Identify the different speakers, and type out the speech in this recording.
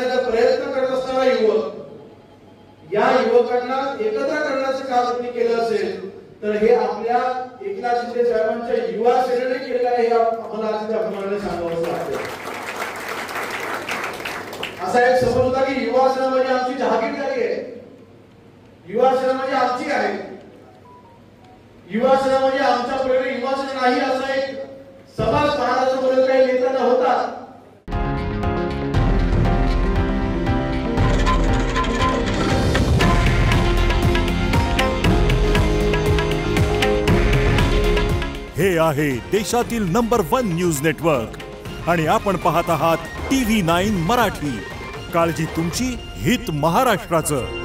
Speaker 1: करण्याचा प्रयत्न करत असणारा युवक या युवकांना एकत्र करण्याचं काम त्यांनी केलं असेल तर हे आपल्या एकनाथ शिंदे साहेबांच्या युवा सेनेने केलेलं आहे हे आम्हाला आज अभिमानाने सांगावंसं वाटतं। असा एक समज होता की युवा सेना म्हणजे आमची जहागीरदारी आहे, युवा सेना म्हणजे आमची आहे, युवा सेना म्हणजे आमच्या पुढे युवा सेना नाही असा एक समाज महाराष्ट्रामध्ये काही नेत्यांना होता।
Speaker 2: हे आहे देशातील नंबर 1 न्यूज नेटवर्क आणि आपण पाहत आहात TV9 मराठी। काळजी तुमची, हित महाराष्ट्राचं।